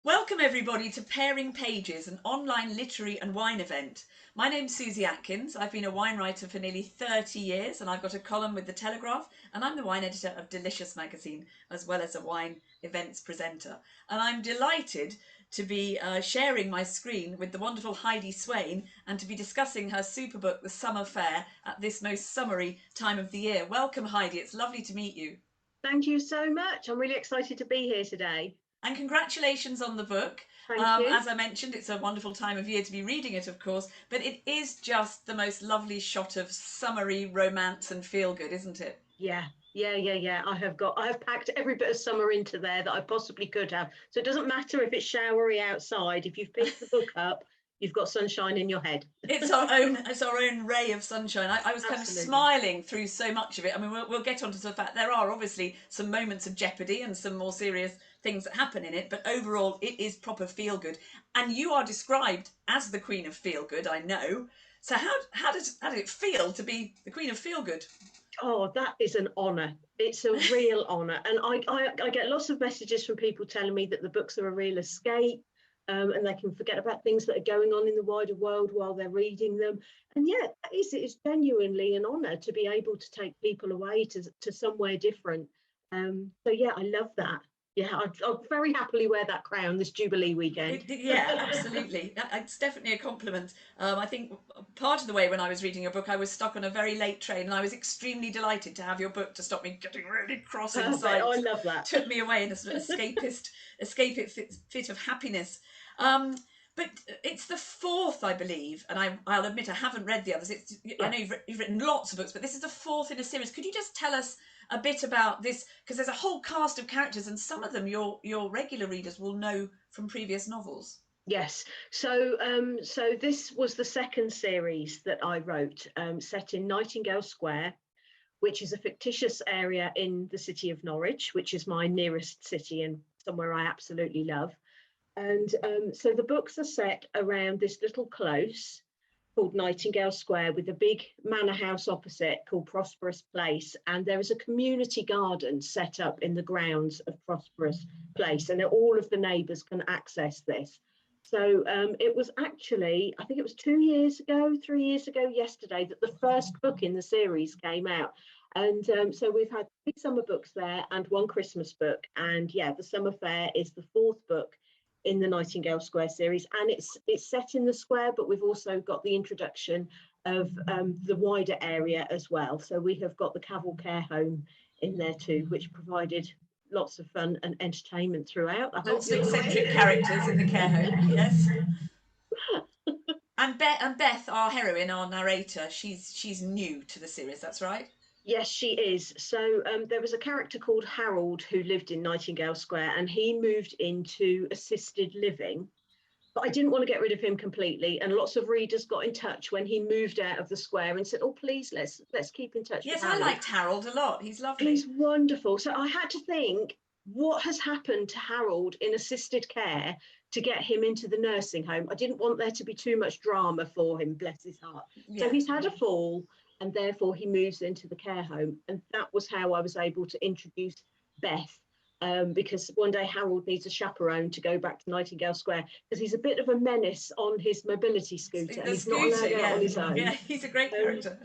Welcome everybody to Pairing Pages, an online literary and wine event. My name's Susy Atkins. I've been a wine writer for nearly 30 years and I've got a column with the Telegraph and I'm the wine editor of Delicious magazine as well as a wine events presenter. And I'm delighted to be sharing my screen with the wonderful Heidi Swain and to be discussing her super book, The Summer Fair, at this most summery time of the year. Welcome Heidi, it's lovely to meet you. Thank you so much. I'm really excited to be here today. And congratulations on the book. Thank you. As I mentioned, it's a wonderful time of year to be reading it, of course, but it is just the most lovely shot of summery romance and feel good, isn't it? Yeah. I have packed every bit of summer into there that I possibly could have. So it doesn't matter if it's showery outside. If you've picked the book up, you've got sunshine in your head. It's our own ray of sunshine. I was kind of Absolutely. smiling through so much of it. I mean, we'll get onto the fact there are obviously some moments of jeopardy and some more serious things that happen in it, but overall it is proper feel good. And you are described as the queen of feel good, I know. So how did it feel to be the queen of feel good? Oh, that is an honour. It's a real honour. And I get lots of messages from people telling me that the books are a real escape, and they can forget about things that are going on in the wider world while they're reading them. And yeah, it's genuinely an honour to be able to take people away to somewhere different. So yeah, I love that. Yeah, I'll very happily wear that crown this Jubilee weekend. Yeah, absolutely. It's definitely a compliment. I think part of the way when I was reading your book, I was stuck on a very late train, and I was extremely delighted to have your book to stop me getting really cross Perfect. inside. Oh, I love that. Took me away in a sort of escapist fit of happiness. Um, but it's the fourth, I believe, and I'll admit I haven't read the others. I Yeah. know you've written lots of books, but this is the fourth in a series. Could you just tell us a bit about this, because there's a whole cast of characters and some of them your regular readers will know from previous novels. Yes. So this was the second series that I wrote, set in Nightingale Square, which is a fictitious area in the city of Norwich, which is my nearest city and somewhere I absolutely love. And so the books are set around this little close called Nightingale Square with a big manor house opposite called Prosperous Place. And there is a community garden set up in the grounds of Prosperous Place, and all of the neighbours can access this. So it was actually, I think it was 2 years ago, 3 years ago yesterday, that the first book in the series came out. And so we've had 3 summer books there and 1 Christmas book. And yeah, the Summer Fair is the fourth book in the Nightingale Square series, and it's set in the square, but we've also got the introduction of the wider area as well. So we have got the Cavil Care Home in there too, which provided lots of fun and entertainment throughout. Lots of eccentric characters in the care home, yes. And Beth, our heroine, our narrator, she's new to the series. That's right. Yes, she is. So there was a character called Harold who lived in Nightingale Square, and he moved into assisted living. But I didn't want to get rid of him completely, and lots of readers got in touch when he moved out of the square and said, "Oh, please, let's keep in touch with Yes, I Harold. liked Harold a lot. He's lovely. He's wonderful." So I had to think, what has happened to Harold in assisted care to get him into the nursing home? I didn't want there to be too much drama for him, bless his heart. Yeah. So he's had a fall, and therefore he moves into the care home. And that was how I was able to introduce Beth, because one day Harold needs a chaperone to go back to Nightingale Square because he's a bit of a menace on his mobility scooter, and he's not allowed out on his own. Yeah, he's a great character.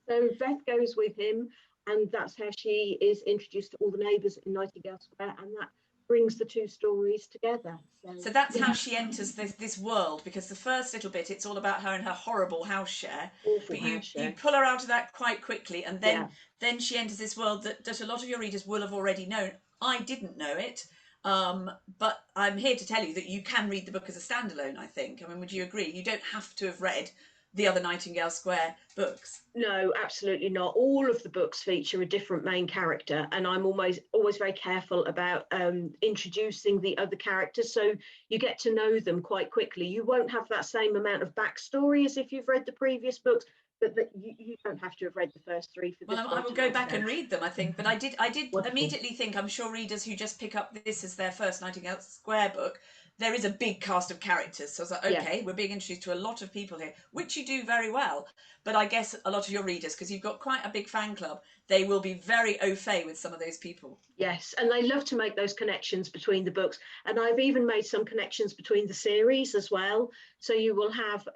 So Beth goes with him, and that's how she is introduced to all the neighbours in Nightingale Square, and that brings the 2 stories together. So that's how she enters this world, because the first little bit, it's all about her and her horrible house share. Awful But you house share. pull her out of that quite quickly, and then she enters this world that a lot of your readers will have already known. I didn't know it, but I'm here to tell you that you can read the book as a standalone, I think. I mean, would you agree? You don't have to have read the other Nightingale Square books. No, absolutely not. All of the books feature a different main character, and I'm always very careful about introducing the other characters, so you get to know them quite quickly. You won't have that same amount of backstory as if you've read the previous books, but you don't have to have read the first 3 for this Well, one. I will go back and read them, I think. But I did Wonderful. immediately think, I'm sure readers who just pick up this as their first Nightingale Square book, there is a big cast of characters. So I was like, Yeah. okay, we're being introduced to a lot of people here, which you do very well. But I guess a lot of your readers, because you've got quite a big fan club, they will be very au fait with some of those people. Yes, and they love to make those connections between the books. And I've even made some connections between the series as well. So you will have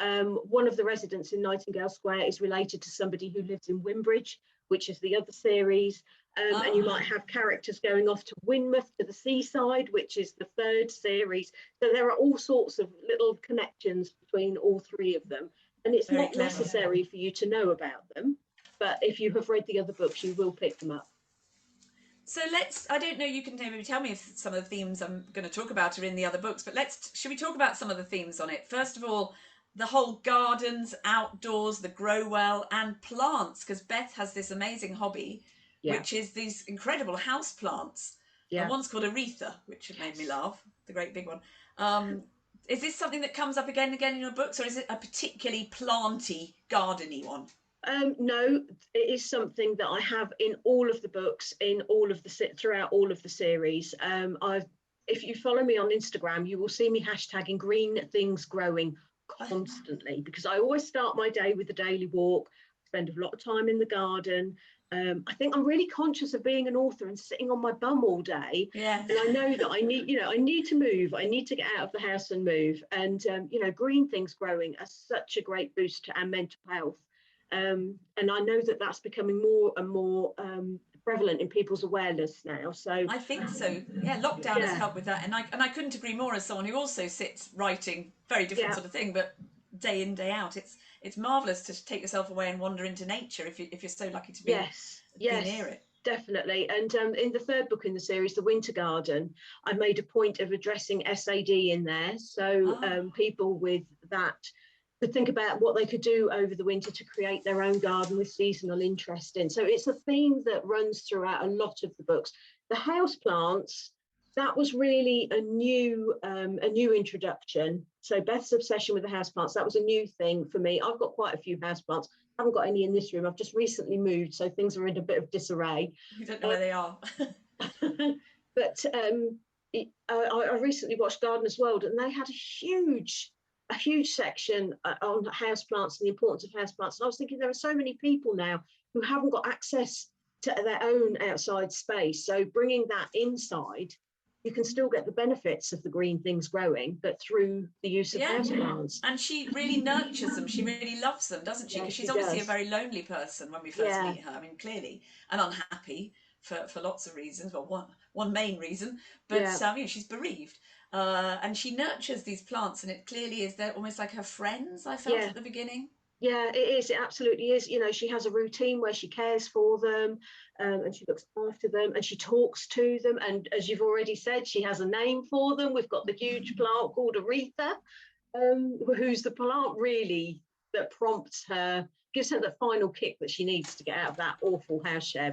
one of the residents in Nightingale Square is related to somebody who lives in Wimbridge, which is the other series. And you might have characters going off to Weymouth, to the seaside, which is the third series. So there are all sorts of little connections between all three of them. And it's Very not clever. necessary for you to know about them. But if you have read the other books, you will pick them up. So I don't know, you can maybe tell me if some of the themes I'm going to talk about are in the other books, but should we talk about some of the themes on it? First of all, the whole gardens, outdoors, the grow well, and plants, because Beth has this amazing hobby, which is these incredible house plants. And one's called Aretha, which made me laugh, the great big one. Is this something that comes up again and again in your books, or is it a particularly planty, gardeny one? No, it is something that I have in all of the books, throughout all of the series. If you follow me on Instagram, you will see me hashtagging green things growing constantly, because I always start my day with a daily walk, spend a lot of time in the garden. I think I'm really conscious of being an author and sitting on my bum all day. Yeah. And I know that I need to move. I need to get out of the house and move. And, green things growing are such a great boost to our mental health. And I know that that's becoming more and more prevalent in people's awareness now. So I think so. Yeah, lockdown has helped with that, and I couldn't agree more. As someone who also sits writing, very different sort of thing, but day in day out, it's marvelous to take yourself away and wander into nature if you're so lucky to be near it. Definitely. And in the third book in the series, The Winter Garden, I made a point of addressing SAD in there. So people with that could think about what they could do over the winter to create their own garden with seasonal interest in. So it's a theme that runs throughout a lot of the books. The house plants, that was really a new introduction. So Beth's obsession with the house plants, that was a new thing for me. I've got quite a few house plants. I haven't got any in this room. I've just recently moved, so things are in a bit of disarray. You don't know where they are. But I recently watched Gardener's World, and they had a huge section on houseplants and the importance of houseplants. And I was thinking, there are so many people now who haven't got access to their own outside space. So bringing that inside, you can still get the benefits of the green things growing, but through the use of houseplants. And she really nurtures them. She really loves them, doesn't she? Because she's obviously a very lonely person when we first meet her. I mean, clearly, and unhappy for lots of reasons. Well, one main reason, but she's bereaved. And she nurtures these plants, and it clearly is, they're almost like her friends, I felt at the beginning. Yeah, it is. It absolutely is. She has a routine where she cares for them, and she looks after them, and she talks to them. And as you've already said, she has a name for them. We've got the huge plant called Aretha, who's the plant really that prompts her, gives her the final kick that she needs to get out of that awful house share.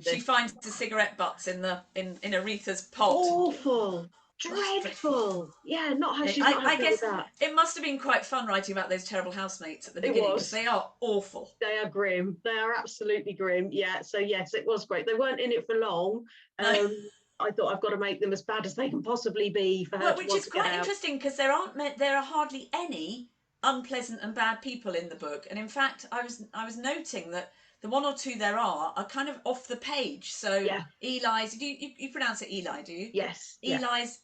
She finds the cigarette butts in Aretha's pot. Awful. Dreadful. Yeah, not how she's not happy with that. It must have been quite fun writing about those terrible housemates at the beginning, because they are awful. They are grim. They are absolutely grim. Yeah, so yes, it was great. They weren't in it for long. I thought, I've got to make them as bad as they can possibly be for her. Which is quite interesting, because there are hardly any unpleasant and bad people in the book. And in fact, I was noting that the one or two there are kind of off the page. So Eli's, you pronounce it Eli, do you? Yes. Eli's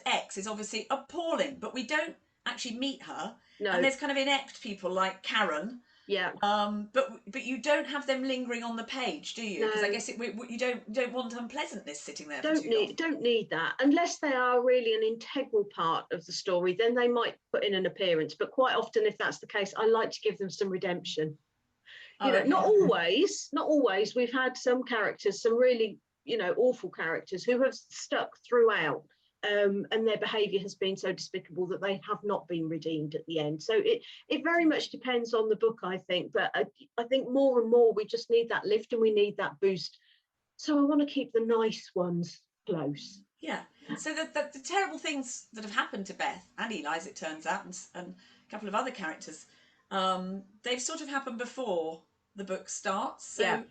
ex is obviously appalling, but we don't actually meet her. No. And there's kind of inept people like Karen. Yeah. But you don't have them lingering on the page, do you? Because I guess you don't want unpleasantness sitting there. Don't need that, unless they are really an integral part of the story. Then they might put in an appearance. But quite often, if that's the case, I like to give them some redemption. Not always. We've had some characters, some really, awful characters who have stuck throughout, and their behaviour has been so despicable that they have not been redeemed at the end. So it very much depends on the book, I think. But I think more and more we just need that lift and we need that boost. So I want to keep the nice ones close. Yeah. So the terrible things that have happened to Beth and Eli, as it turns out, and a couple of other characters, they've sort of happened before the book starts. So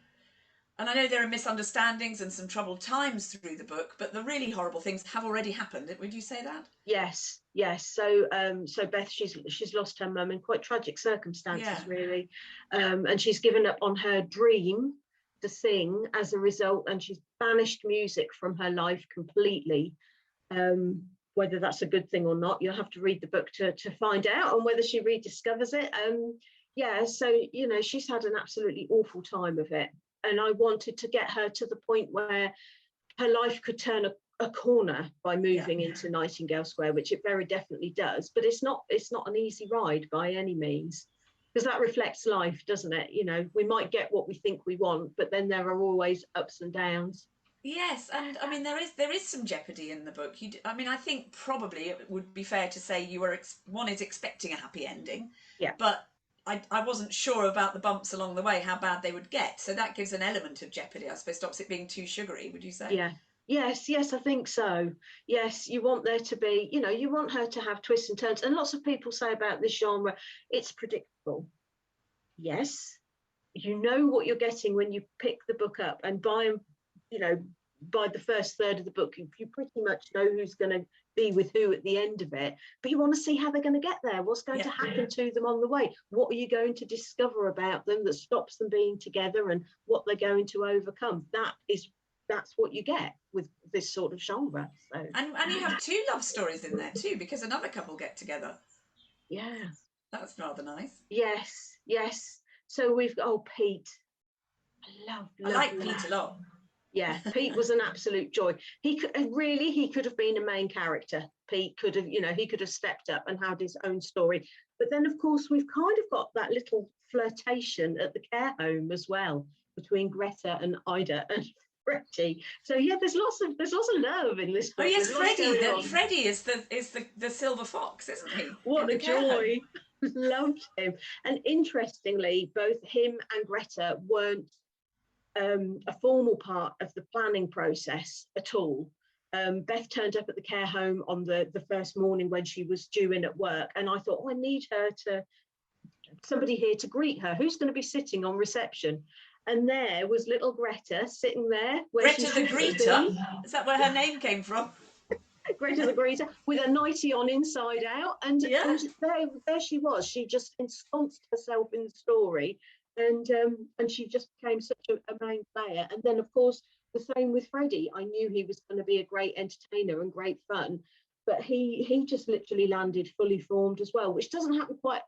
And I know there are misunderstandings and some troubled times through the book, but the really horrible things have already happened. Would you say that? Yes, yes. So so Beth, she's lost her mum in quite tragic circumstances, really, and she's given up on her dream to sing as a result, and she's banished music from her life completely. Whether that's a good thing or not, you'll have to read the book to find out, and whether she rediscovers it. Yeah, so you know, she's had an absolutely awful time of it, and I wanted to get her to the point where her life could turn a corner by moving into Nightingale Square, which it very definitely does. But it's not an easy ride by any means, because that reflects life, doesn't it? You know, we might get what we think we want, but then there are always ups and downs. Yes, and I mean there is some jeopardy in the book. I mean, I think probably it would be fair to say you were one is expecting a happy ending, Yeah. but I wasn't sure about the bumps along the way, how bad they would get. So that gives an element of jeopardy, I suppose, stops it being too sugary. Would you say? Yeah. Yes, I think so. Yes, you want there to be, you know, you want her to have twists and turns. And lots of people say about this genre, it's predictable. Yes, you know what you're getting when you pick the book up, and you know, by the first third of the book, you pretty much know who's going to be with who at the end of it, but you want to see how they're going to get there, what's going to happen to them on the way, what are you going to discover about them that stops them being together, and what they're going to overcome. That's what you get with this sort of genre. So and you have two love stories in there too, because another couple get together. yeah, That's rather nice. Yes. So we've got Pete. I like Pete a lot. Yeah, Pete was an absolute joy. He could have been a main character. Pete could have, you know, he could have stepped up and had his own story. But then, of course, we've kind of got that little flirtation at the care home as well between Greta and Ida and Freddie. So yeah, there's lots of love in this book. Oh yes, Freddie. Freddie is the silver fox, isn't he? What a joy! Loved him. And interestingly, both him and Greta weren't a formal part of the planning process at all. Beth turned up at the care home on the first morning when she was due in at work, and I thought, I need somebody here to greet her. Who's going to be sitting on reception? And there was little Greta sitting there. Greta the Greeter? Is that where her name came from? Greta the Greeter, with a nightie on inside out, and there she was. She just ensconced herself in the story, and she just became such a main player. And then, of course, the same with Freddie. I knew he was going to be a great entertainer and great fun, but he just literally landed fully formed as well, which doesn't happen quite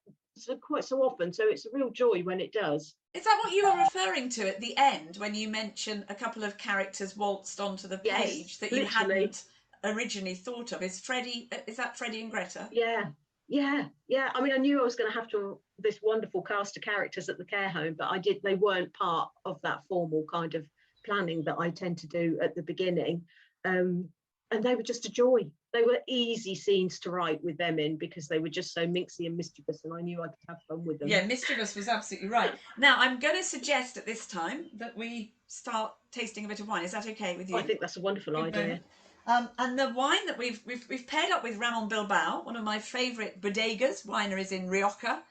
so often. So it's a real joy when it does. Is that what you were referring to at the end when you mentioned a couple of characters waltzed onto the page that you hadn't originally thought of? Is that Freddie and Greta? Yeah. I mean, I knew I was going to have this wonderful cast of characters at the care home, but they weren't part of that formal kind of planning that I tend to do at the beginning. And they were just a joy. They were easy scenes to write with them in, because they were just so minxy and mischievous, and I knew I could have fun with them. Yeah, mischievous was absolutely right. Now, I'm going to suggest at this time that we start tasting a bit of wine. Is that okay with you? I think that's a wonderful idea. And the wine that we've paired up with Ramon Bilbao, one of my favourite bodegas, wineries in Rioja.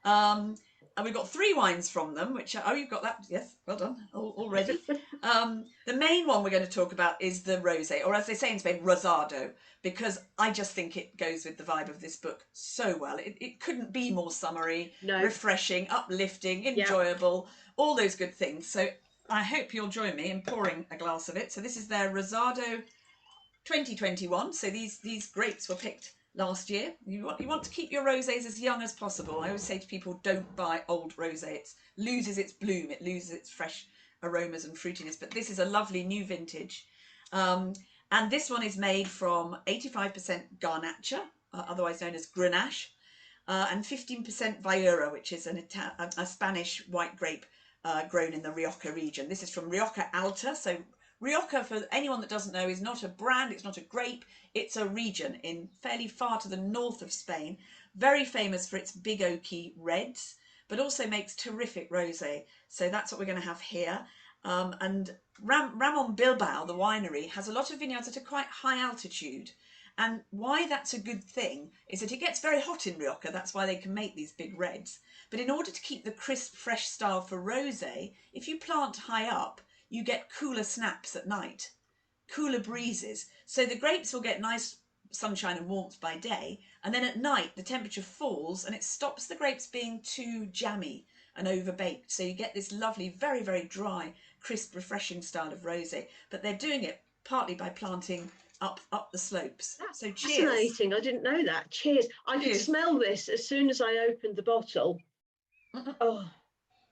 And we've got 3 wines from them, which are, you've got that, yes, well done, already. The main one we're going to talk about is the rosé, or as they say in Spain, rosado, because I just think it goes with the vibe of this book so well. It couldn't be more summery, refreshing, uplifting, enjoyable, all those good things. So I hope you'll join me in pouring a glass of it. So this is their Rosado 2021. So these grapes were picked last year. You want to keep your rosés as young as possible. I always say to people, don't buy old rosé. It loses its bloom. It loses its fresh aromas and fruitiness. But this is a lovely new vintage. And this one is made from 85% Garnacha, otherwise known as Grenache, and 15% Viura, which is a Spanish white grape grown in the Rioja region. This is from Rioja Alta. So Rioja, for anyone that doesn't know, is not a brand, it's not a grape, it's a region in fairly far to the north of Spain, very famous for its big oaky reds, but also makes terrific rosé. So that's what we're going to have here. And Ramon Bilbao, the winery, has a lot of vineyards at a quite high altitude. And why that's a good thing is that it gets very hot in Rioja. That's why they can make these big reds. But in order to keep the crisp, fresh style for rosé, if you plant high up, you get cooler snaps at night, cooler breezes. So the grapes will get nice sunshine and warmth by day, and then at night the temperature falls and it stops the grapes being too jammy and overbaked. So you get this lovely, very, very dry, crisp, refreshing style of rosé. But they're doing it partly by planting up the slopes. That's So cheers. fascinating. I didn't know that. Cheers. I could Cheers. smell this as soon as I opened the bottle. Oh,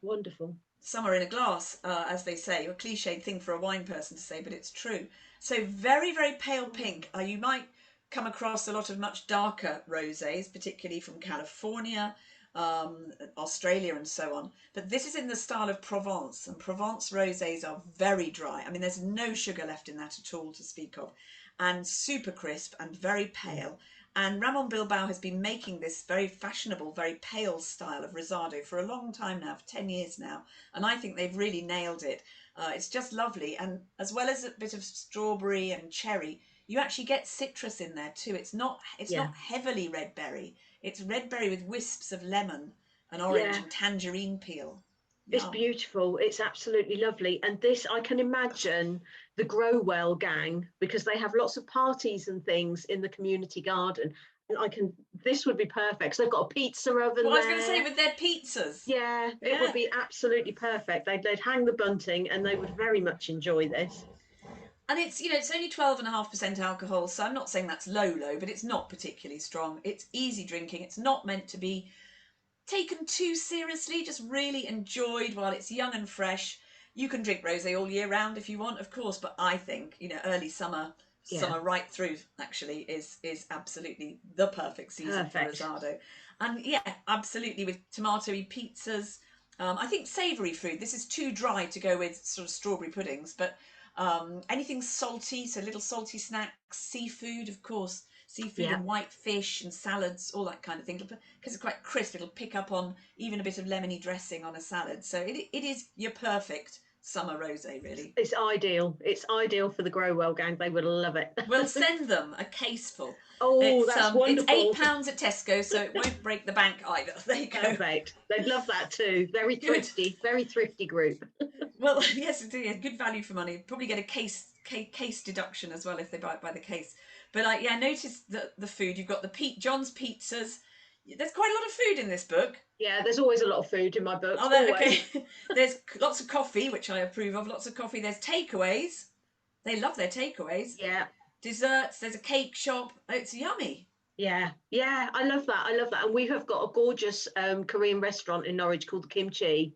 wonderful. Summer in a glass, as they say, a cliched thing for a wine person to say, but it's true. So very, very pale pink. You might come across a lot of much darker rosés, particularly from California, Australia and so on. But this is in the style of Provence, and Provence rosés are very dry. I mean, there's no sugar left in that at all to speak of, and super crisp and very pale. And Ramon Bilbao has been making this very fashionable, very pale style of Rosado for a long time now, for 10 years now. And I think they've really nailed it. It's just lovely. And as well as a bit of strawberry and cherry, you actually get citrus in there too. It's not heavily red berry. It's red berry with wisps of lemon and orange and tangerine peel. It's beautiful. It's absolutely lovely. And this, I can imagine the Grow Well gang, because they have lots of parties and things in the community garden. And this would be perfect. So they've got a pizza oven there. I was going to say, with their pizzas. Yeah, it would be absolutely perfect. They'd hang the bunting and they would very much enjoy this. And it's, it's only 12.5% alcohol. So I'm not saying that's low, but it's not particularly strong. It's easy drinking. It's not meant to be taken too seriously, just really enjoyed while it's young and fresh. You can drink rosé all year round if you want, of course, but I think, early summer right through actually is absolutely the perfect season for Rosado. And absolutely, with tomatoey pizzas. I think savoury food. This is too dry to go with sort of strawberry puddings, but anything salty, so little salty snacks, seafood, of course. Seafood and white fish and salads, all that kind of thing. Because it's quite crisp, it'll pick up on even a bit of lemony dressing on a salad. So it is your perfect summer rosé, really. It's ideal. It's ideal for the Grow Well gang. They would love it. We'll send them a case full. Oh, that's wonderful. It's £8 at Tesco, so it won't break the bank either. There you go. Perfect. They'd love that too. Very thrifty, very thrifty group. Well, yes, indeed. Good value for money. Probably get a case deduction as well if they buy it by the case. But notice the food. You've got John's Pizzas. There's quite a lot of food in this book. Yeah, there's always a lot of food in my books. Oh, okay. There's lots of coffee, which I approve of. Lots of coffee. There's takeaways. They love their takeaways. Yeah. Desserts. There's a cake shop. It's yummy. Yeah, I love that. And we have got a gorgeous Korean restaurant in Norwich called the Kimchi.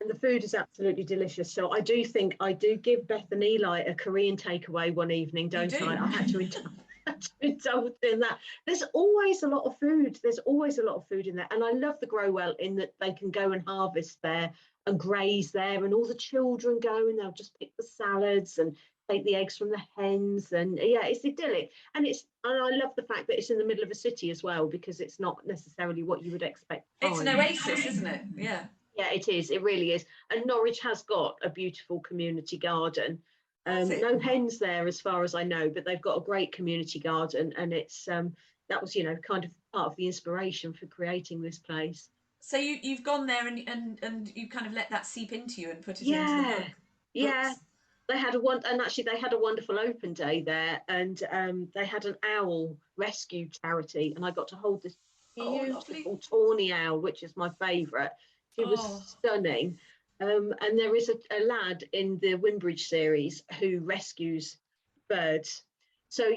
And the food is absolutely delicious. So I do think I do give Beth and Eli a Korean takeaway one evening, don't I? I had to indulge in that. There's always a lot of food. There's always a lot of food in there. And I love the Grow Well in that they can go and harvest there and graze there. And all the children go and they'll just pick the salads and take the eggs from the hens. And it's idyllic. And I love the fact that it's in the middle of a city as well, because it's not necessarily what you would expect. It's an oasis, isn't it? Yeah. Yeah, it is. It really is. And Norwich has got a beautiful community garden. No hens there as far as I know, but they've got a great community garden. And it's that was, kind of part of the inspiration for creating this place. So you've gone there and you kind of let that seep into you and put it into the book. Yeah. They had a wonderful open day there, and they had an owl rescue charity, and I got to hold this beautiful tawny owl, which is my favourite. She was stunning. And there is a lad in the Wimbridge series who rescues birds. So,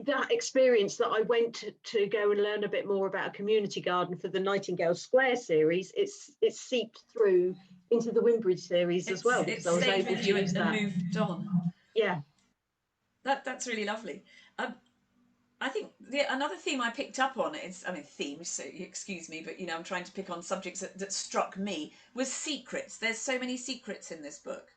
that experience that I went to go and learn a bit more about a community garden for the Nightingale Square series, it's seeped through into the Wimbridge series as well. It's I was able to use that. Moved on. Yeah. That's really lovely. I think another theme I picked up on themes, so excuse me, but I'm trying to pick on subjects that struck me, was secrets. There's so many secrets in this book.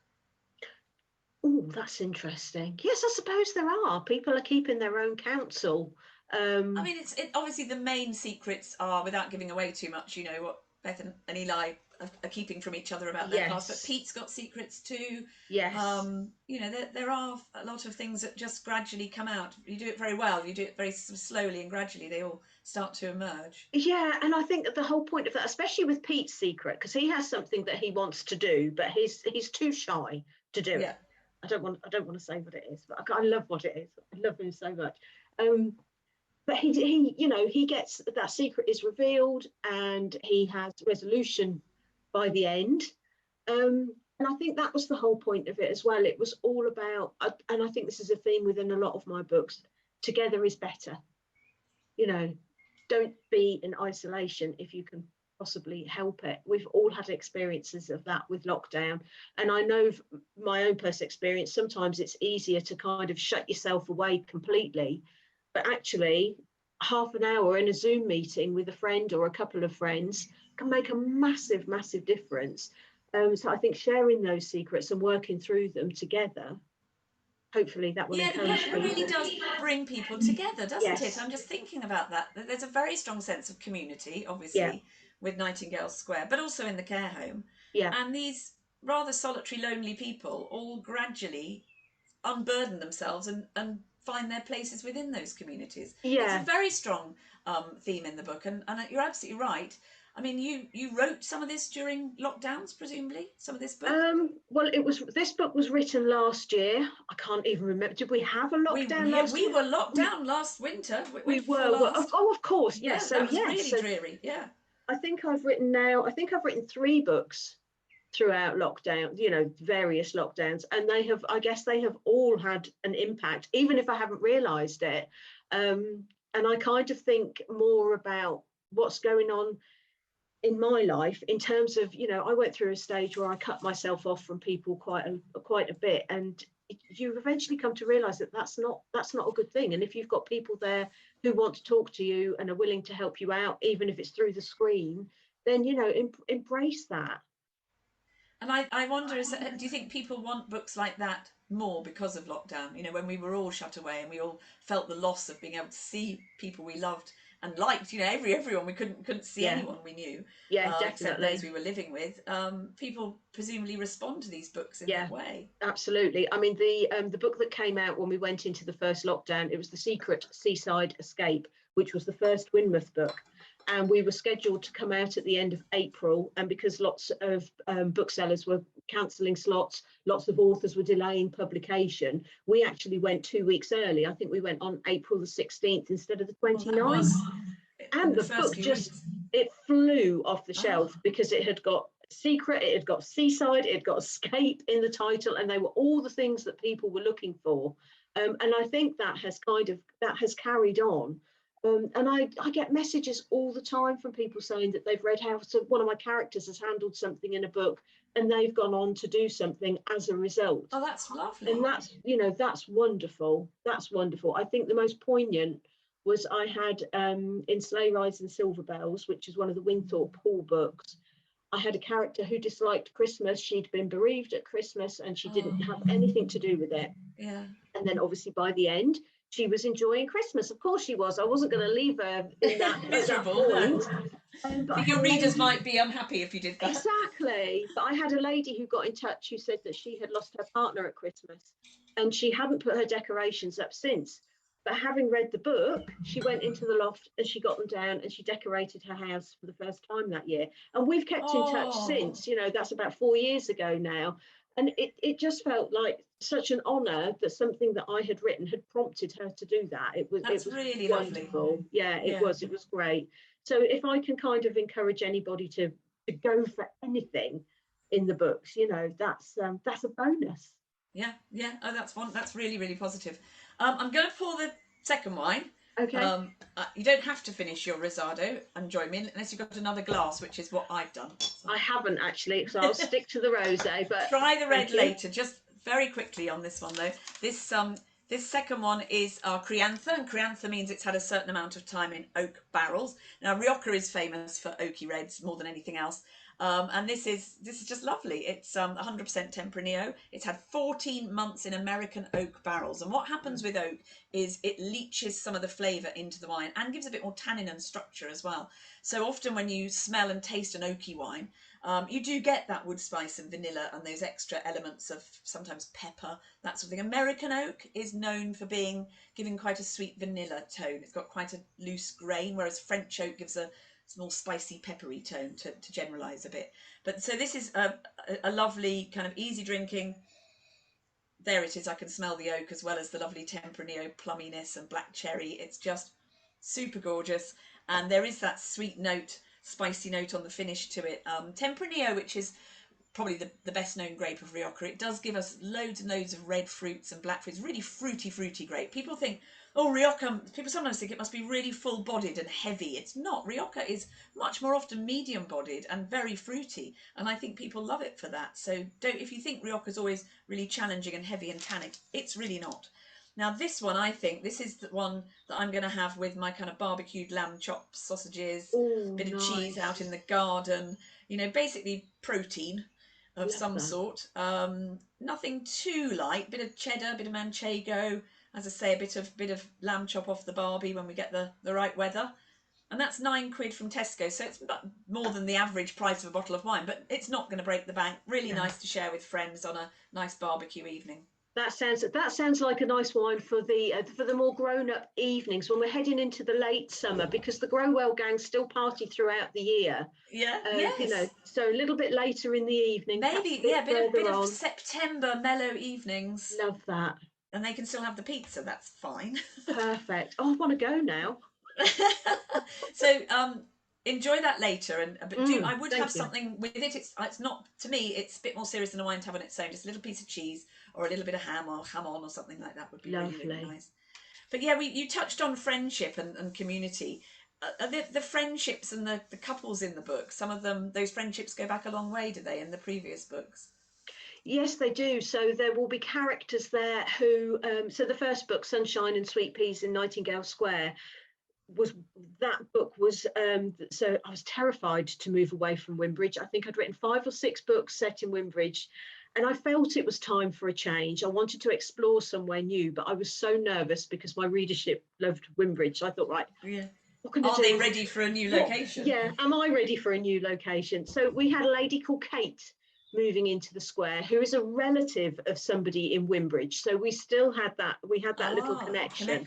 Oh, that's interesting. Yes, I suppose there are. People are keeping their own counsel. Obviously the main secrets are, without giving away too much, what Beth and Eli are keeping from each other about their past, but Yes. Pete's got secrets too. Yes. You know, there are a lot of things that just gradually come out. You do it very well. You do it very sort of slowly, and gradually they all start to emerge. Yeah, and I think that the whole point of that, especially with Pete's secret, because he has something that he wants to do, but he's too shy to do Yeah. it. I don't want to say what it is, but I love what it is. I love him so much. Um, but he you know, he gets that secret is revealed, and he has resolution by the end. And I think that was the whole point of it as well. It was all about, and I think this is a theme within a lot of my books. Together is better. You know, don't be in isolation if you can possibly help it. We've all had experiences of that with lockdown, and I know my own personal experience, sometimes it's easier to kind of shut yourself away completely, but actually half an hour in a Zoom meeting with a friend or a couple of friends can make a massive difference. So I think sharing those secrets and working through them together, hopefully that will Yeah, the encourage book really people. does bring people together, doesn't it? Yes. I'm just thinking about that. There's a very strong sense of community, Yeah. obviously, with Nightingale Square, but also in the care home. Yeah. And these rather solitary, lonely people all gradually unburden themselves and find their places within those communities. It's a Yeah. very strong theme in the book, and you're absolutely right. I mean, you wrote some of this during lockdowns, presumably, some of this book. Well, this book was written last year. I can't even remember. Did we have a lockdown last We year? were locked down last winter, We winter before were. last. Oh, of course. Yes. Yeah, So that was yes. really So dreary. Yeah. I think I've written 3 books throughout lockdown. You know, various lockdowns, and I guess they have all had an impact, even if I haven't realised it. And I kind of think more about what's going on in my life in terms of, you know, I went through a stage where I cut myself off from people quite a bit, and you eventually come to realize that that's not a good thing. And if you've got people there who want to talk to you and are willing to help you out, even if it's through the screen, then, you know, embrace that. And I wonder, do you think people want books like that more because of lockdown? You know, when we were all shut away and we all felt the loss of being able to see people we loved and liked. You know, everyone, we couldn't see Yeah. anyone we knew, Yeah, except definitely. those we were living with. People presumably respond to these books in Yeah, that way. absolutely. I mean, the book that came out when we went into the first lockdown, it was The Secret Seaside Escape, which was the first Winmouth book. And we were scheduled to come out at the end of April. And because lots of booksellers were cancelling slots, lots of authors were delaying publication, we actually went 2 weeks early. I think we went on April the 16th instead of the Well, that 29th. was in And the the first book few just, weeks. it flew off the Oh, shelf because it had got secret, it had got seaside, it had got escape in the title, and they were all the things that people were looking for. And I think that has carried on. And I get messages all the time from people saying that they've read how one of my characters has handled something in a book, and they've gone on to do something as a result. oh, that's lovely. And that's, you know, that's wonderful. That's wonderful. I think the most poignant was I had in Sleigh Rides and Silver Bells, which is one of the Winthorpe Hall books, I had a character who disliked Christmas. She'd been bereaved at Christmas and she didn't have anything to do with it. Yeah. And then obviously by the end, she was enjoying Christmas. Of course she was. I wasn't going to leave her in that Miserable. point. I think your readers might be unhappy if you did that. Exactly. But I had a lady who got in touch who said that she had lost her partner at Christmas and she hadn't put her decorations up since. But having read the book, she went into the loft and she got them down and she decorated her house for the first time that year. And we've kept in touch since, you know, that's about 4 years ago now. And it just felt like such an honour that something that I had written had prompted her to do that. It was really wonderful. lovely. Yeah, it was great. So if I can kind of encourage anybody to go for anything in the books, you know, that's a bonus. Yeah. Oh, that's really, really positive. I'm going to pour the second wine. Okay. You don't have to finish your Rosado and join me unless you've got another glass, which is what I've done. So. I haven't actually, so I'll stick to the rosé. But try the red later. Just very quickly on this one though. This second one is our Criantha, and Criantha means it's had a certain amount of time in oak barrels. Now Rioja is famous for oaky reds more than anything else. And this is just lovely. It's 100% Tempranillo. It's had 14 months in American oak barrels. And what happens with oak is it leaches some of the flavour into the wine and gives a bit more tannin and structure as well. So often when you smell and taste an oaky wine, You do get that wood spice and vanilla and those extra elements of sometimes pepper, that sort of thing. American oak is known for giving quite a sweet vanilla tone. It's got quite a loose grain, whereas French oak gives a small spicy peppery tone, to generalize a bit. But so this is a lovely kind of easy drinking. There it is. I can smell the oak as well as the lovely tempranillo plumminess and black cherry. It's just super gorgeous. And there is that sweet note, spicy note on the finish to it. Tempranillo, which is probably the best known grape of Rioja, it does give us loads and loads of red fruits and black fruits, really fruity grape. People think, oh, Rioja, people sometimes think it must be really full bodied and heavy. It's not. Rioja is much more often medium bodied and very fruity. And I think people love it for that. So if you think Rioja is always really challenging and heavy and tannic, it's really not. Now this one, I think this is the one that I'm going to have with my kind of barbecued lamb chops, sausages, Oh, bit of nice. cheese out in the garden, basically protein of Love some that. sort. Nothing too light, bit of cheddar, bit of manchego, as I say, a bit of lamb chop off the barbie when we get the right weather. And that's £9 from Tesco, so it's more than the average price of a bottle of wine, but it's not going to break the bank. Really nice to share with friends on a nice barbecue evening. That sounds like a nice wine for the more grown-up evenings when we're heading into the late summer, because the Grow Well gang still party throughout the year. Yeah, yes. So a little bit later in the evening, Maybe, a bit of September mellow evenings. Love that. And they can still have the pizza, that's fine. Perfect. Oh, I want to go now. So enjoy that later, but I would have you. something with it. It's not, to me, it's a bit more serious than a wine to have on its own. Just a little piece of cheese or a little bit of ham or hamon or something like that would be really, really nice. But yeah, you touched on friendship and community. The friendships and the couples in the book, some of them, those friendships go back a long way, do they, in the previous books? Yes, they do. So there will be characters there who, so the first book, Sunshine and Sweet Peas in Nightingale Square, so I was terrified to move away from Wimbridge. I think I'd written 5 or 6 books set in Wimbridge, and I felt it was time for a change. I wanted to explore somewhere new, but I was so nervous because my readership loved Wimbridge. I thought, right, what can I do? Are they ready for a new location? Am I ready for a new location? So we had a lady called Kate moving into the square, who is a relative of somebody in Wimbridge. So we still had that, little connection.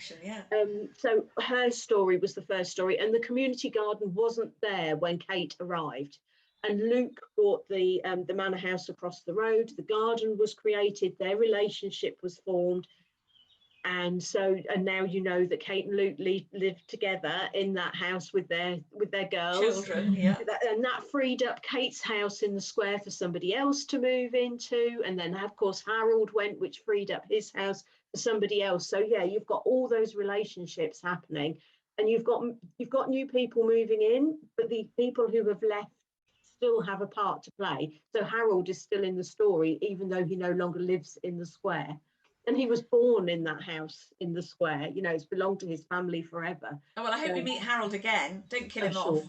So her story was the first story, and the community garden wasn't there when Kate arrived. And Luke bought the manor house across the road. The garden was created, their relationship was formed. And now you know that Kate and Luke live together in that house with their girls. Children, yeah. And that freed up Kate's house in the square for somebody else to move into. And then, of course, Harold went, which freed up his house for somebody else. So, yeah, you've got all those relationships happening. And you've got new people moving in, but the people who have left still have a part to play. So Harold is still in the story, even though he no longer lives in the square. And he was born in that house in the square. It's belonged to his family forever. Oh, well, I hope we meet Harold again. Don't kill him off.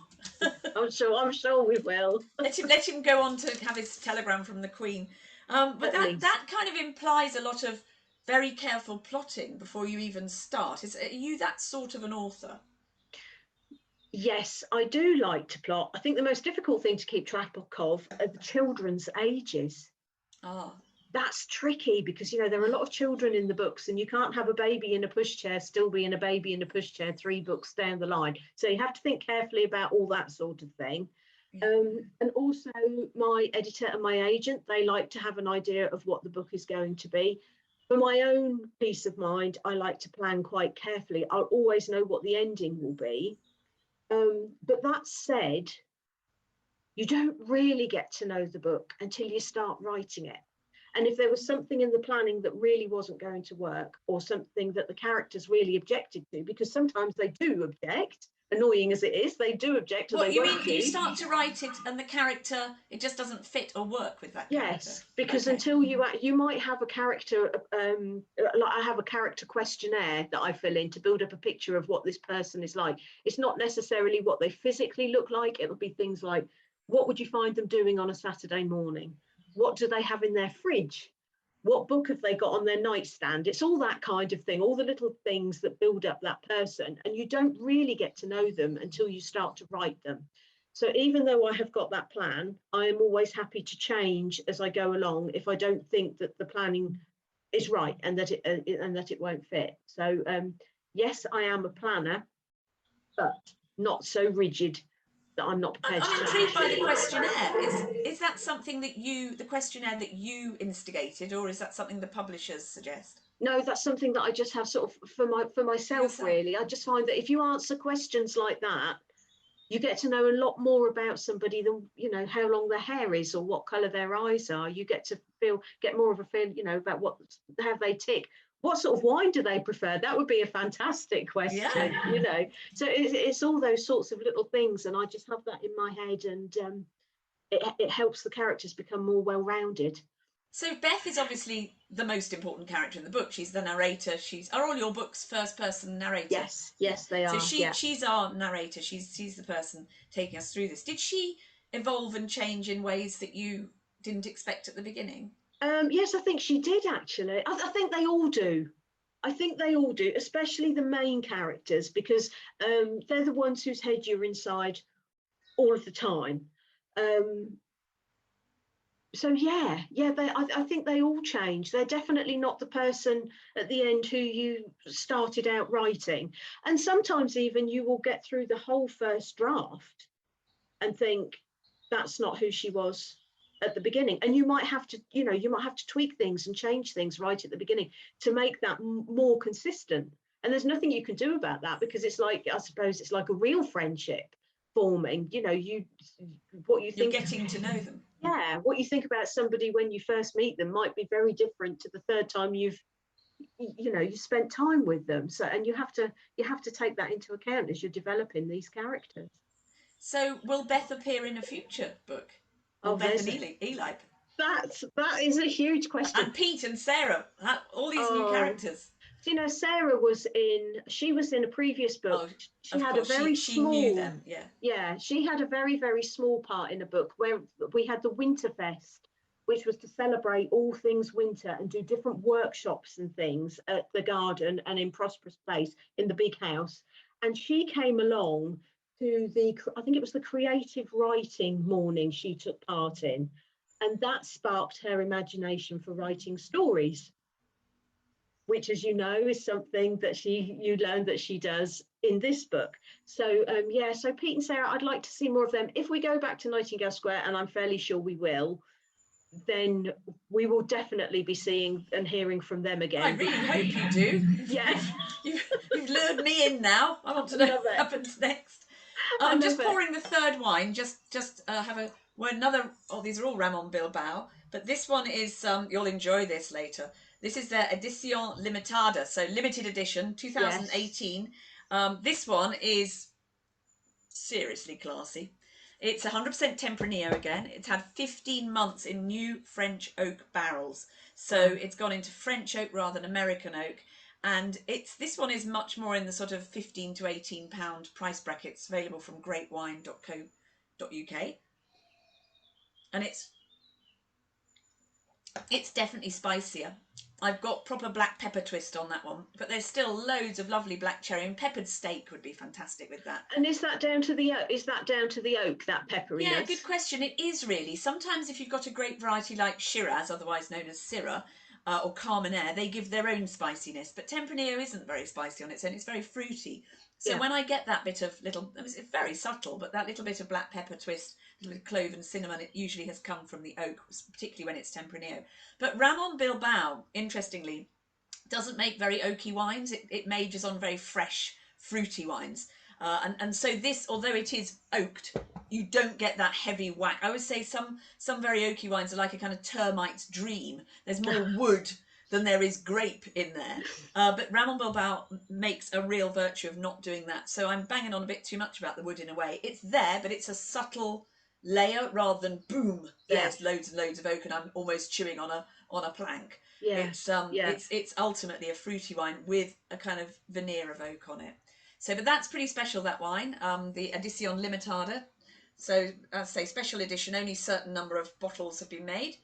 I'm sure we will. Let him go on to have his telegram from the Queen. But that kind of implies a lot of very careful plotting before you even start. Are you that sort of an author? Yes, I do like to plot. I think the most difficult thing to keep track of are the children's ages. That's tricky because, there are a lot of children in the books, and you can't have a baby in a pushchair still being a baby in a pushchair 3 books down the line. So you have to think carefully about all that sort of thing. And also my editor and my agent, they like to have an idea of what the book is going to be. For my own peace of mind, I like to plan quite carefully. I'll always know what the ending will be. But that said, you don't really get to know the book until you start writing it. And if there was something in the planning that really wasn't going to work, or something that the characters really objected to, because sometimes they do object, annoying as it is, they do object. What you mean? You start to write it and the character, it just doesn't fit or work with that character? Yes, because until you might have a character, like I have a character questionnaire that I fill in to build up a picture of what this person is like. It's not necessarily what they physically look like. It'll be things like, what would you find them doing on a Saturday morning? What do they have in their fridge? What book have they got on their nightstand? It's all that kind of thing, all the little things that build up that person. And you don't really get to know them until you start to write them. So even though I have got that plan, I am always happy to change as I go along if I don't think that the planning is right and that it won't fit. So yes, I am a planner, but not so rigid that I'm not prepared I'm to intrigued by the change. questionnaire. Is that something that the questionnaire that you instigated, or is that something the publishers suggest? No, that's something that I just have sort of for myself, Yourself. really. I just find that if you answer questions like that, you get to know a lot more about somebody than, you know, how long their hair is or what colour their eyes are. You get to get more of a feel, you know, about how they tick. What sort of wine do they prefer? That would be a fantastic question, Yeah. you know. So it's all those sorts of little things, and I just have that in my head, and it helps the characters become more well-rounded. So Beth is obviously the most important character in the book. She's the narrator. Are all your books first person narrator? Yes, Yeah. yes, they So are. Yeah. she's our narrator. She's the person taking us through this. Did she evolve and change in ways that you didn't expect at the beginning? Yes, I think she did actually. I think they all do. I think they all do, especially the main characters, because they're the ones whose head you're inside all of the time. Um, so yeah, I think they all change. They're definitely not the person at the end who you started out writing. And sometimes even you will get through the whole first draft and think that's not who she was at the beginning, and you might have to, you know, you might have to tweak things and change things right at the beginning to make that more consistent. And there's nothing you can do about that, because it's like, I suppose it's like a real friendship forming, you know. What you You're think, getting to know them. yeah, what you think about somebody when you first meet them might be very different to the third time you spent time with them. So, and you have to take that into account as you're developing these characters. So will Beth appear in a future book? Will Oh, Beth there's and Eli? that is a huge question. And Pete and Sarah, all these new Oh, characters. so, you know, she was in a previous book. Oh, She of had a course, very she knew small, them. Yeah. yeah, she had a very, very small part in a book where we had the Winterfest, which was to celebrate all things winter and do different workshops and things at the garden and in Prosperous Place in the big house. And she came along to I think it was the creative writing morning she took part in. And that sparked her imagination for writing stories, which, as you know, is something that you learn that she does in this book. So yeah, so Pete and Sarah, I'd like to see more of them. If we go back to Nightingale Square, and I'm fairly sure we will, then we will definitely be seeing and hearing from them I again. really hope you do. Yes. You've lured me in now. I want to know Love what it. happens next. I I'm just love it. pouring the third wine. Just have a another. Oh, these are all Ramon Bilbao, but this one is. You'll enjoy this later. This is their Edición Limitada, so limited edition, Yes. 2018. This one is seriously classy. It's 100% Tempranillo again. It's had 15 months in new French oak barrels. So Wow. it's gone into French oak rather than American oak. And this one is much more in the sort of 15 to 18 pound price brackets, available from greatwine.co.uk. And it's definitely spicier. I've got proper black pepper twist on that one, but there's still loads of lovely black cherry, and peppered steak would be fantastic with that. And is that down to the oak, that Yeah, good pepperiness? question. It is really. Sometimes if you've got a great variety like Shiraz, otherwise known as Syrah, or Carmenere, they give their own spiciness. But Tempranillo isn't very spicy on its own. It's very fruity. So Yeah. when I get that bit of it's very subtle, but that little bit of black pepper twist, a little bit of clove and cinnamon, it usually has come from the oak, particularly when it's Tempranillo. But Ramon Bilbao, interestingly, doesn't make very oaky wines. It majors on very fresh, fruity wines. And so this, although it is oaked, you don't get that heavy whack. I would say some very oaky wines are like a kind of termite's dream. There's more wood than there is grape in there. But Ramon Bilbao makes a real virtue of not doing that. So I'm banging on a bit too much about the wood in a way. It's there, but it's a subtle layer rather than boom, Yeah. there's loads and loads of oak and I'm almost chewing on a plank. Yeah. Yeah. It's ultimately a fruity wine with a kind of veneer of oak on it. So, but that's pretty special, that wine, the Edición Limitada. So, as I say, special edition, only a certain number of bottles have been made.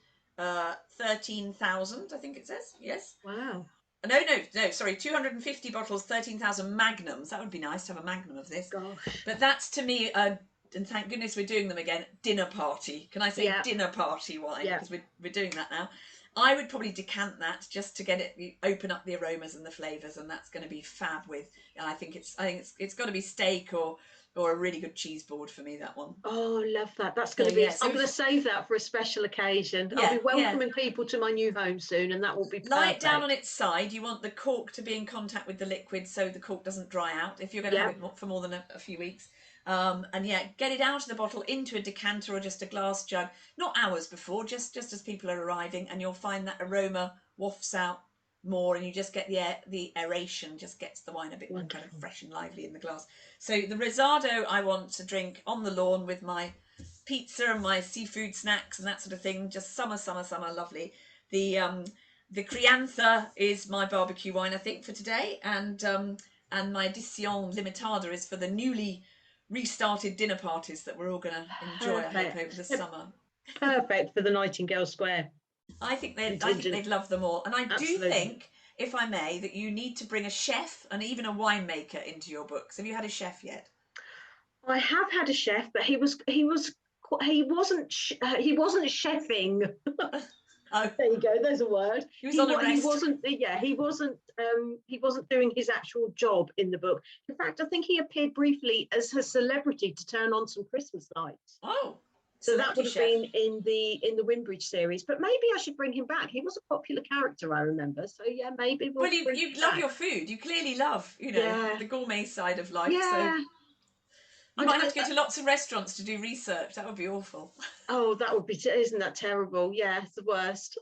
13,000, I think it says. Yes. Wow. No, sorry, 250 bottles, 13,000 magnums. That would be nice to have a magnum of this. Gosh. But that's, to me, and thank goodness we're doing them again, dinner party. Can I say dinner party wine? Because we're doing that now. I would probably decant that just to get it, open up the aromas and the flavours, and that's going to be fab with. I think it's got to be steak or a really good cheese board for me, that one. Oh, love that. That's going to be. I'm going to save that for a special occasion. I'll be welcoming people to my new home soon, and that will be perfect. Lie it down on its side. You want the cork to be in contact with the liquid, so the cork doesn't dry out. If you're going to have it for more than a few weeks. And get it out of the bottle into a decanter or just a glass jug, not hours before, just as people are arriving, and you'll find that aroma wafts out more, and you just get the aeration just gets the wine a bit more kind of fresh and lively in the glass. So the rosado I want to drink on the lawn with my pizza and my seafood snacks and that sort of thing, just summer, lovely. The Crianza is my barbecue wine, I think, for today, and my Edition Limitada is for the newly restarted dinner parties that we're all going to enjoy, I hope, over the summer. Perfect for the Nightingale Square. I think they'd love them all. And I do think, if I may, that you need to bring a chef and even a winemaker into your books. Have you had a chef yet? I have had a chef, but he wasn't chefing. Oh, there you go. There's a word. He was on a rest. He wasn't doing his actual job in the book. In fact, I think he appeared briefly as a celebrity to turn on some Christmas lights. Oh, so that would have been in the Windbridge series. But maybe I should bring him back. He was a popular character, I remember. So yeah, maybe we'll. Well, you love your food. You clearly love, the gourmet side of life. Yeah. So you might have to go to lots of restaurants to do research. That would be awful. Oh, that would be, isn't that terrible? Yeah, it's the worst.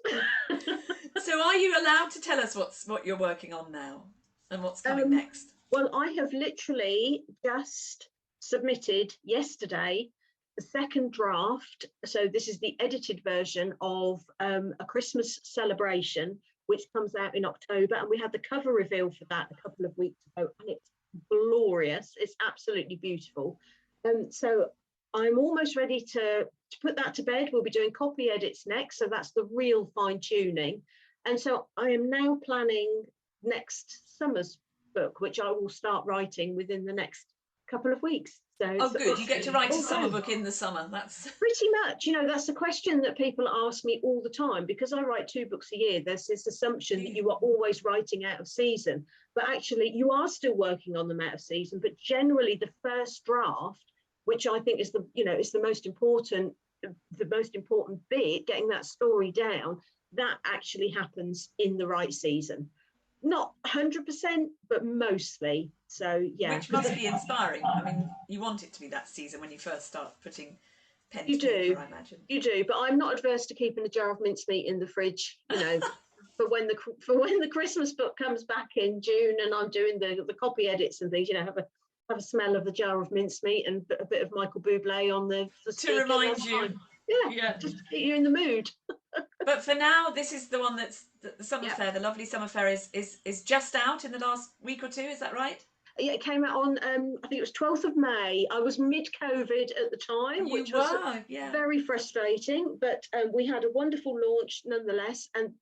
So are you allowed to tell us what you're working on now and what's coming next? Well, I have literally just submitted yesterday the second draft. So this is the edited version of A Christmas Celebration, which comes out in October. And we had the cover reveal for that a couple of weeks ago, and it's glorious. It's absolutely beautiful. So I'm almost ready to put that to bed. We'll be doing copy edits next, so that's the real fine tuning. And so I am now planning next summer's book, which I will start writing within the next couple of weeks. So good. You get to write a summer book in the summer. That's pretty much, that's the question that people ask me all the time, because I write 2 books a year. There's this assumption that you are always writing out of season, but actually you are still working on them out of season. But generally the first draft, which I think is is the most important bit, getting that story down, that actually happens in the right season. Not 100%, but mostly. So yeah, which must be inspiring. I mean, you want it to be that season when you first start putting pen to paper, I imagine. You do, but I'm not adverse to keeping a jar of mincemeat in the fridge, for when the Christmas book comes back in June, and I'm doing the copy edits and things. Have a smell of the jar of mincemeat and a bit of Michael Bublé on the to remind you. Yeah, just to get you in the mood. But for now, this is the one that's the summer fair. The lovely summer fair is just out in the last week or two. Is that right? Yeah, it came out on I think it was 12th of May. I was mid-COVID at the time, which was very frustrating. But we had a wonderful launch nonetheless, and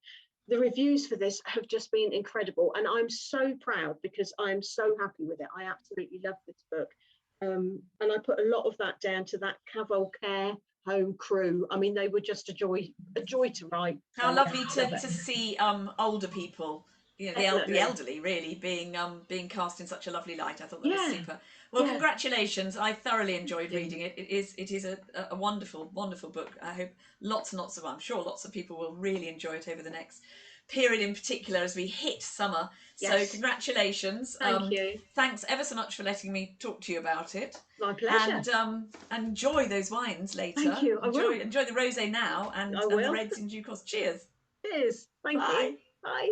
the reviews for this have just been incredible. And I'm so proud because I'm so happy with it. I absolutely love this book, and I put a lot of that down to that Cavalcare home crew. I mean, they were just a joy to write. How lovely to see older people, the elderly really being cast in such a lovely light. I thought that was super. Well, congratulations. I thoroughly enjoyed reading it. It is a wonderful book. I hope I'm sure lots of people will really enjoy it over the next period, in particular as we hit summer. So congratulations. Thank you. Thanks ever so much for letting me talk to you about it. My pleasure. And enjoy those wines later. Thank you. Enjoy the rosé now and the reds in due course. Cheers. Cheers. Thank you. Bye.